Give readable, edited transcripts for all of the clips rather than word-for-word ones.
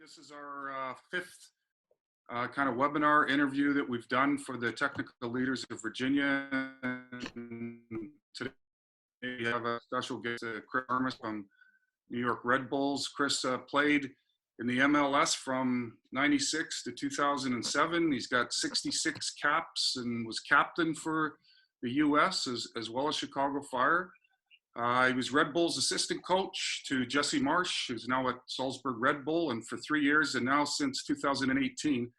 This is our fifth kind of webinar interview that we've done for the technical leaders of Virginia. And today we have a special guest, Chris Armas from New York Red Bulls. Chris played in the MLS from '96 to 2007. He's got 66 caps and was captain for the U.S. as well as Chicago Fire. He was Red Bull's assistant coach to Jesse Marsch, who's now at Salzburg Red Bull, and for 3 years, and now since 2018,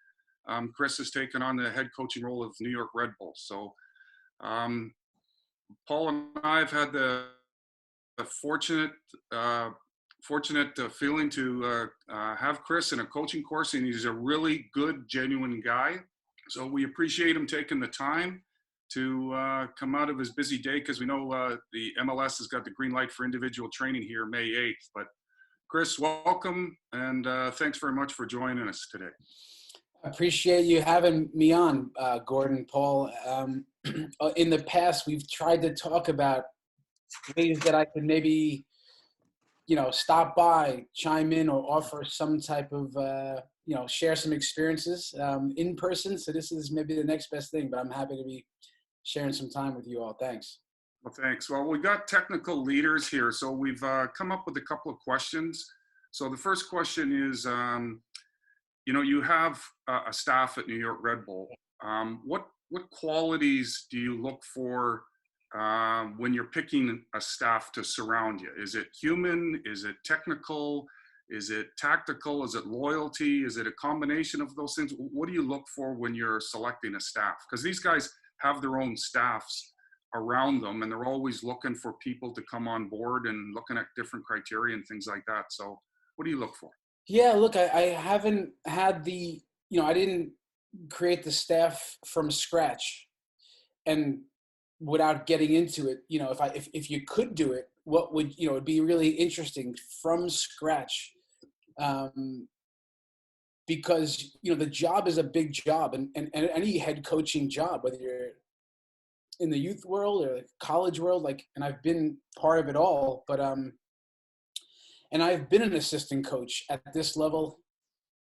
Chris has taken on the head coaching role of New York Red Bull. So Paul and I have had the fortunate feeling to have Chris in a coaching course, and he's a really good, genuine guy. So we appreciate him taking the time to come out of his busy day, because we know the MLS has got the green light for individual training here May 8th. But Chris, welcome, and thanks very much for joining us today. I appreciate you having me on, Gordon, Paul. In the past, we've tried to talk about ways that I could maybe, stop by, chime in, or offer some type of, share some experiences in person. So this is maybe the next best thing, but I'm happy to be sharing some time with you all. Thanks. Well, thanks. Well, we got technical leaders here, so we've come up with a couple of questions. So the first question is, you have a staff at New York Red Bull. What qualities do you look for when you're picking a staff to surround you? Is it human? Is it technical? Is it tactical? Is it loyalty? Is it a combination of those things? What do you look for when you're selecting a staff? Because these guys have their own staffs around them, and they're always looking for people to come on board and looking at different criteria and things like that. So what do you look for? Yeah, look, I haven't had I didn't create the staff from scratch. And without getting into it, if you could do it, what would, it'd be really interesting from scratch. Because, the job is a big job, and any head coaching job, whether you're in the youth world or the college world, and I've been part of it all, but, and I've been an assistant coach at this level.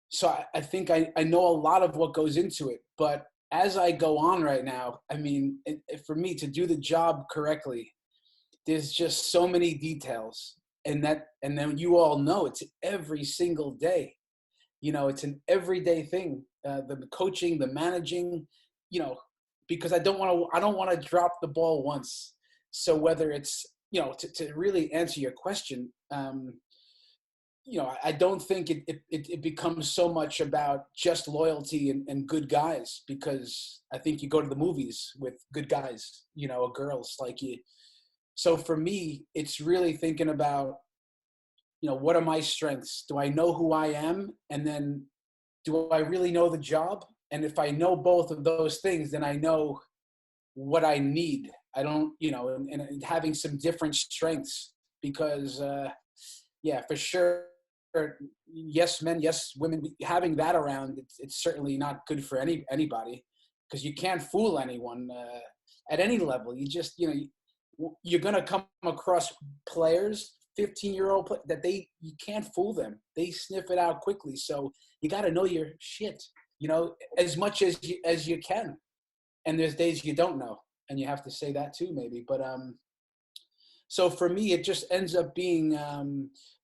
So I think I know a lot of what goes into it, but as I go on right now, for me to do the job correctly, there's just so many details, and then you all know it's every single day. It's an everyday thing, the coaching, the managing, because I don't want to drop the ball once. So whether it's, to really answer your question, I don't think it becomes so much about just loyalty and good guys, because I think you go to the movies with good guys, or girls like you. So for me, it's really thinking about, what are my strengths? Do I know who I am? And then do I really know the job? And if I know both of those things, then I know what I need. I don't, and having some different strengths, because, for sure, yes, men, yes, women, having that around, it's certainly not good for anybody, because you can't fool anyone at any level. You just, you're going to come across players, 15-year-old, that you can't fool them. They sniff it out quickly. So you got to know your shit, as much as you can. And there's days you don't know, and you have to say that too, maybe. But so for me, it just ends up being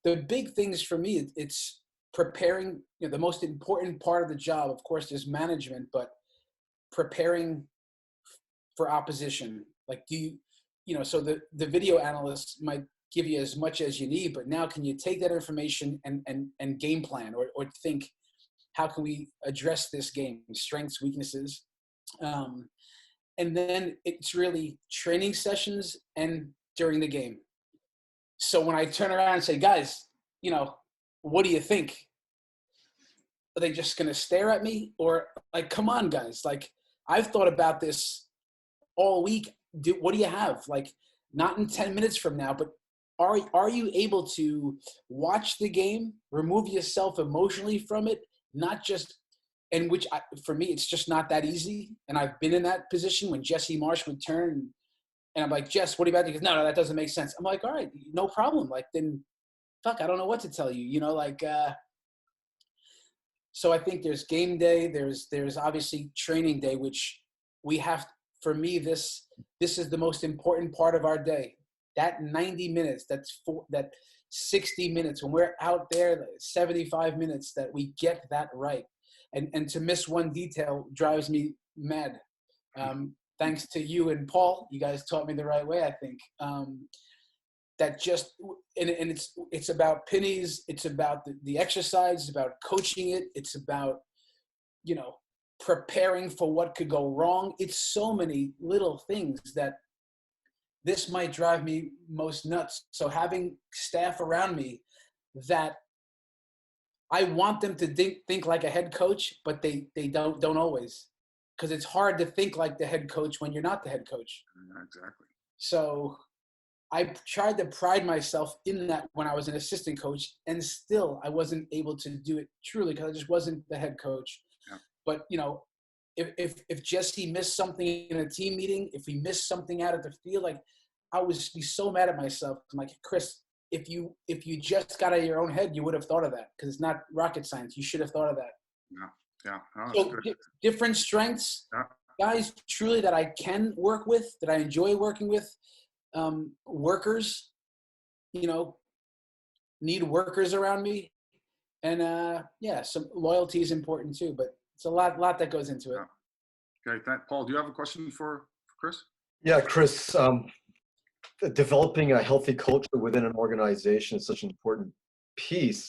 the big things for me. It's preparing. The most important part of the job, of course, is management, but preparing for opposition. So the video analyst might give you as much as you need, but now can you take that information and game plan, or think, how can we address this game, strengths, weaknesses? And then it's really training sessions and during the game. So when I turn around and say, guys, what do you think? Are they just going to stare at me? Or come on, guys, I've thought about this all week. What do you have? Not in 10 minutes from now, but are you able to watch the game, remove yourself emotionally from it, not just, and which for me, it's just not that easy. And I've been in that position when Jesse Marsch would turn and I'm like, Jess, what about it? He goes, no, that doesn't make sense. I'm like, all right, no problem. Then fuck, I don't know what to tell you. So I think there's game day, there's obviously training day, which we have. For me, this is the most important part of our day. That 90 minutes, that 60 minutes when we're out there, 75 minutes, that we get that right. And to miss one detail drives me mad. Thanks to you and Paul, you guys taught me the right way, I think. That just, and it's about pennies, it's about the exercise, it's about coaching it, it's about, preparing for what could go wrong. It's so many little things that this might drive me most nuts. So having staff around me that I want them to think like a head coach, but they don't always, because it's hard to think like the head coach when you're not the head coach. Yeah, exactly. So I tried to pride myself in that when I was an assistant coach, and still I wasn't able to do it truly because I just wasn't the head coach. Yeah. But if Jesse missed something in a team meeting, if we missed something out of the field, like I would be so mad at myself. I'm like, Chris, if you just got out of your own head, you would have thought of that, because it's not rocket science. You should have thought of that. Yeah. Oh, So different strengths, guys, truly that I can work with, that I enjoy working with. Workers, need workers around me, and some loyalty is important too. But it's a lot that goes into it. Okay, Paul, do you have a question for Chris? Yeah, Chris, developing a healthy culture within an organization is such an important piece.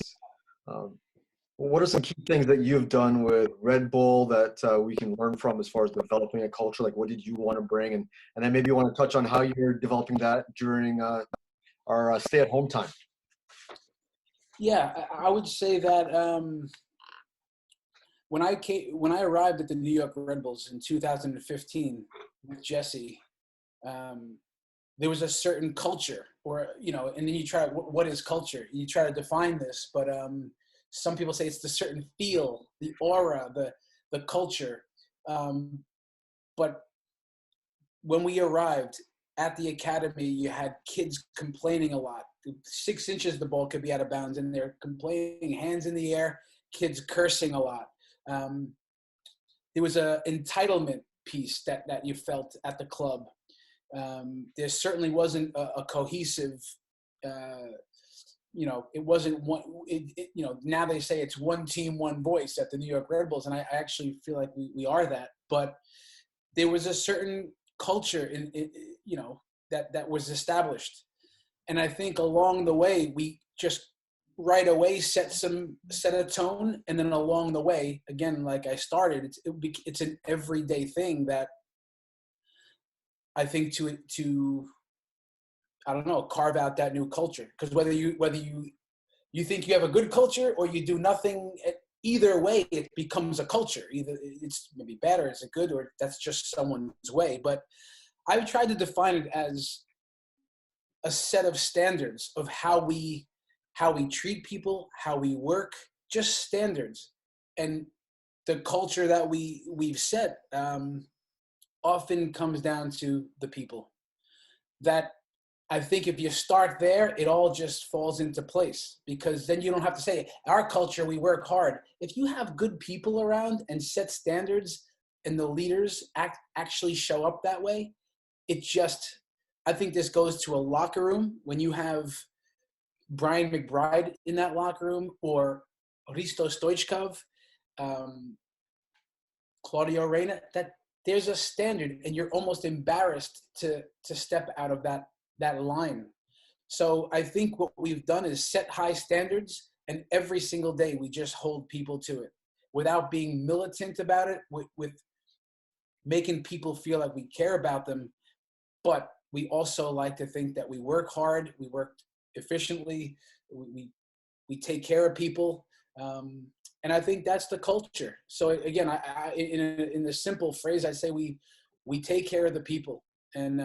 What are some key things that you've done with Red Bull that we can learn from as far as developing a culture? Like, what did you want to bring? And then maybe you want to touch on how you're developing that during our stay-at-home time. Yeah, I would say that when I arrived at the New York Red Bulls in 2015 with Jesse, there was a certain culture, and then you try, what is culture? You try to define this, but some people say it's the certain feel, the aura, the culture. But when we arrived at the academy, you had kids complaining a lot. 6 inches the ball could be out of bounds, and they're complaining, hands in the air, kids cursing a lot. There was a entitlement piece that you felt at the club. There certainly wasn't a cohesive, it wasn't one, now they say it's one team, one voice at the New York Red Bulls. And I actually feel like we are that, but there was a certain culture that was established. And I think along the way, we just right away set a tone. And then along the way, again, like I started, it's an everyday thing that I think to I don't know, carve out that new culture. Because whether you think you have a good culture or you do nothing, either way, it becomes a culture. Either it's maybe bad or it's a good, or that's just someone's way. But I've tried to define it as a set of standards of how we treat people, how we work, just standards. And the culture that we've set often comes down to the people. That I think if you start there, it all just falls into place, because then you don't have to say, our culture, we work hard. If you have good people around and set standards and the leaders actually show up that way, I think this goes to a locker room. When you have Brian McBride in that locker room, or Risto Stoichkov, Claudio Reyna, that there's a standard, and you're almost embarrassed to step out of that line. So I think what we've done is set high standards, and every single day we just hold people to it without being militant about it, with making people feel like we care about them. But we also like to think that we work hard, we work efficiently, we take care of people. And I think that's the culture. So again, in a simple phrase, I'd say we take care of the people, and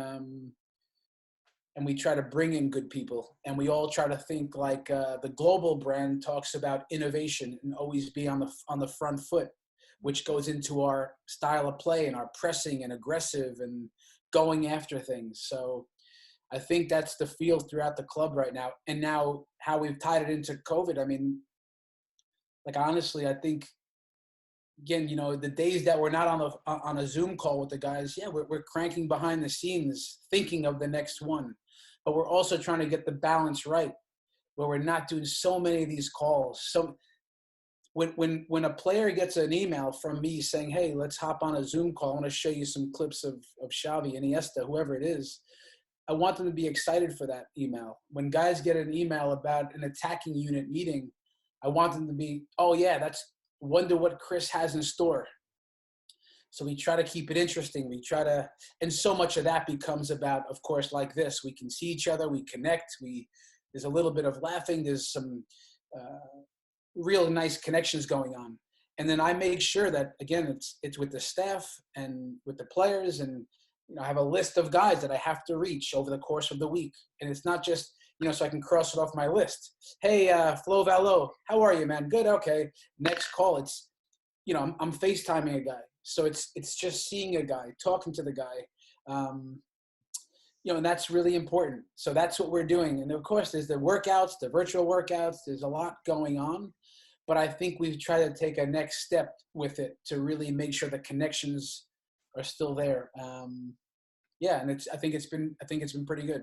we try to bring in good people, and we all try to think like the global brand talks about innovation and always be on the front foot, which goes into our style of play and our pressing and aggressive and going after things. So I think that's the feel throughout the club right now. And now how we've tied it into COVID, I mean, like honestly, I think again, you know, the days that we're not on a Zoom call with the guys, yeah, we're cranking behind the scenes, thinking of the next one, but we're also trying to get the balance right, where we're not doing so many of these calls. So when a player gets an email from me saying, hey, let's hop on a Zoom call, I want to show you some clips of Xavi, Iniesta, whoever it is, I want them to be excited for that email. When guys get an email about an attacking unit meeting, I want them to be, oh yeah, wonder what Chris has in store. So we try to keep it interesting. We try to, and so much of that becomes about, of course, like this, we can see each other, we connect, there's a little bit of laughing, there's some real nice connections going on. And then I make sure that, again, it's with the staff and with the players, and you know, I have a list of guys that I have to reach over the course of the week. And it's not just, you know, so I can cross it off my list. Hey, Flo Vallo, how are you, man? Good, okay. Next call, it's, you know, I'm FaceTiming a guy. So it's just seeing a guy, talking to the guy. You know, and that's really important. So that's what we're doing. And of course, there's the workouts, the virtual workouts. There's a lot going on. But I think we've tried to take a next step with it to really make sure the connections are still there. Yeah, and I think it's been pretty good.